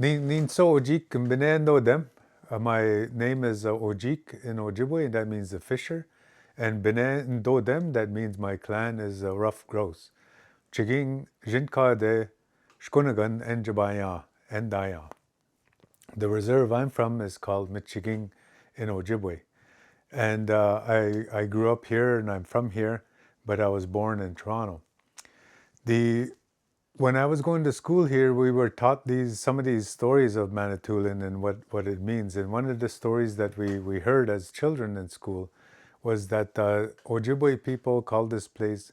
Nin so Ojik mbine no dem. My name is Ojik in Ojibwe, and that means the fisher. And Bene Ndo dem, that means my clan is rough grouse. Chiging Jinka de Shkunagan and Jabaya and Daya. The reserve I'm from is called Michiging in Ojibwe. And I grew up here and I'm from here, but I was born in Toronto. The When I was going to school here, we were taught some of these stories of Manitoulin and what it means. And one of the stories that we heard as children in school was that Ojibwe people called this place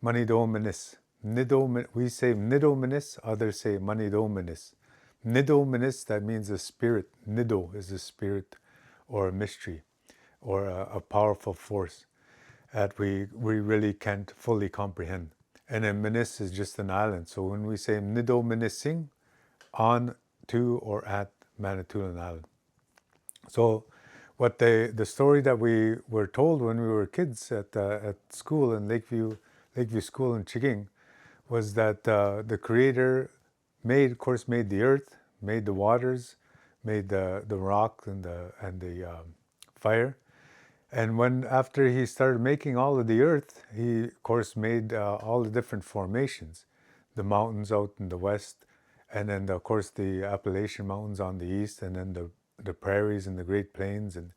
Manidominis. We say Nidominis, others say Manidominis. Nidominis, that means a spirit. Nido is a spirit or a mystery or a powerful force that we really can't fully comprehend. And then Minis is just an island. So when we say Nido Minising, on, to, or at Manitoulin Island. So what the story that we were told when we were kids at school in Lakeview School in Chiging was that the Creator made the earth, made the waters, made the rock and the fire, and when after he started making all of the earth, he of course made all the different formations, the mountains out in the west, and then of course the Appalachian Mountains on the east, and then the prairies and the Great Plains, and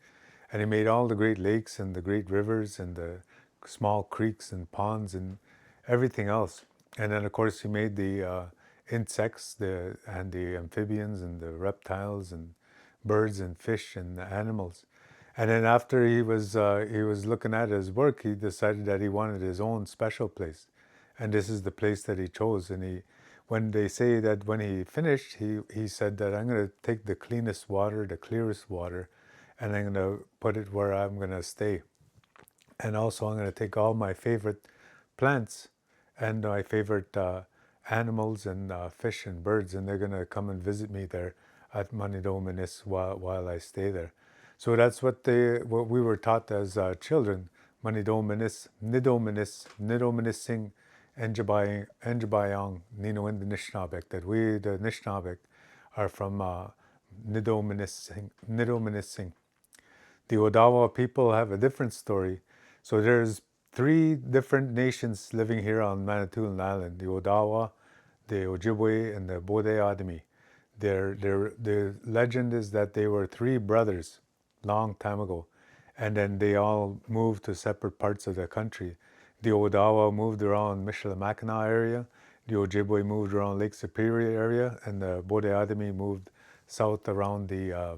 he made all the great lakes and the great rivers and the small creeks and ponds and everything else. And then of course he made the insects, and the amphibians and the reptiles and birds and fish and animals. And then after he was looking at his work, he decided that he wanted his own special place, and this is the place that he chose. And when they say that when he finished, he said that I'm going to take the cleanest water, the clearest water, and I'm going to put it where I'm going to stay. And also I'm going to take all my favorite plants and my favorite animals and fish and birds, and they're going to come and visit me there at Manidominis while I stay there. So that's what we were taught as children. Manidominis, Nidominis, Nidominising, Enjabayong, Nino and the Nishnabek, that we, the Nishnabek, are from Nidominising. The Odawa people have a different story. So there's three different nations living here on Manitoulin Island: the Odawa, the Ojibwe, and the Bodeadimi. The legend is that they were three brothers long time ago, and then they all moved to separate parts of the country. The Odawa moved around Michilimackinac area, the Ojibwe moved around Lake Superior area, and the Bodeadimi moved south around the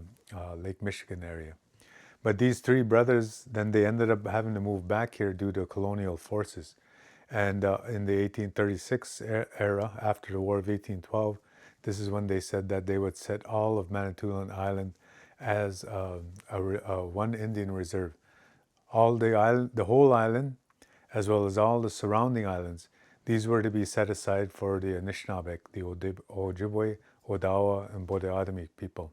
Lake Michigan area. But these three brothers, then they ended up having to move back here due to colonial forces. And in the 1836 era, after the War of 1812, this is when they said that they would set all of Manitoulin Island as one Indian reserve. All the whole island, as well as all the surrounding islands, these were to be set aside for the Anishinaabeg, the Ojibwe, Odawa, and Bodeadimi people.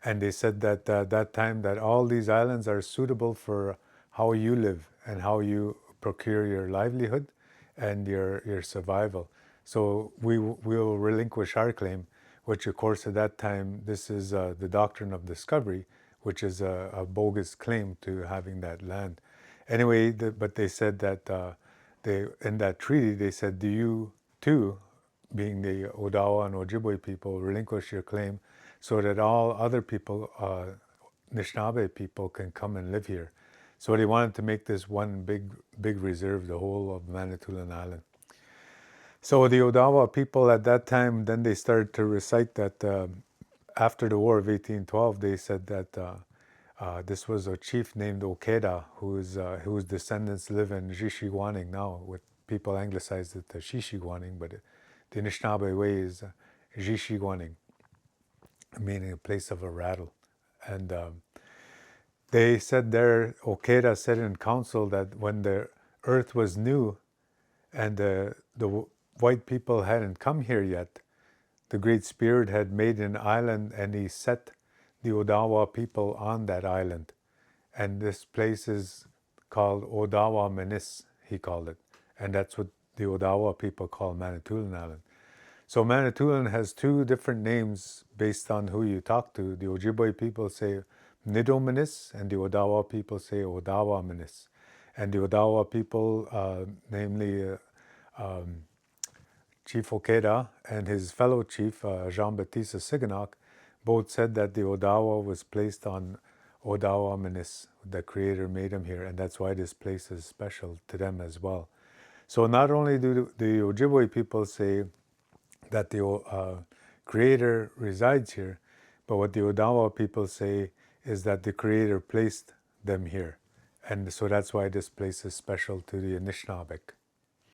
And they said that that time that all these islands are suitable for how you live and how you procure your livelihood and your survival. So we will relinquish our claim, which of course at that time, this is the doctrine of discovery, which is a bogus claim to having that land. Anyway, but they said that in that treaty, they said, do you too, being the Odawa and Ojibwe people, relinquish your claim so that all other people, Anishinaabe people, can come and live here. So they wanted to make this one big reserve, the whole of Manitoulin Island. So the Odawa people at that time, then they started to recite that after the War of 1812, they said that this was a chief named Okeda, whose descendants live in Jishiguaning now, with people anglicized it to Shishiguaning, but the Anishinaabe way is Jishiguaning, meaning a place of a rattle. And they said there, Okeda said in council that when the earth was new and the white people hadn't come here yet, the Great Spirit had made an island and he set the Odawa people on that island. And this place is called Odawa Menis, he called it. And that's what the Odawa people call Manitoulin Island. So Manitoulin has two different names based on who you talk to. The Ojibwe people say Nidominis, and the Odawa people say Odawaminis. And the Odawa people, namely Chief Okeda and his fellow chief, Jean-Baptiste Siganok, both said that the Odawa was placed on Odawaminis. The Creator made him here, and that's why this place is special to them as well. So not only do the Ojibwe people say that the Creator resides here, but what the Odawa people say is that the Creator placed them here. And so that's why this place is special to the Anishinaabeg.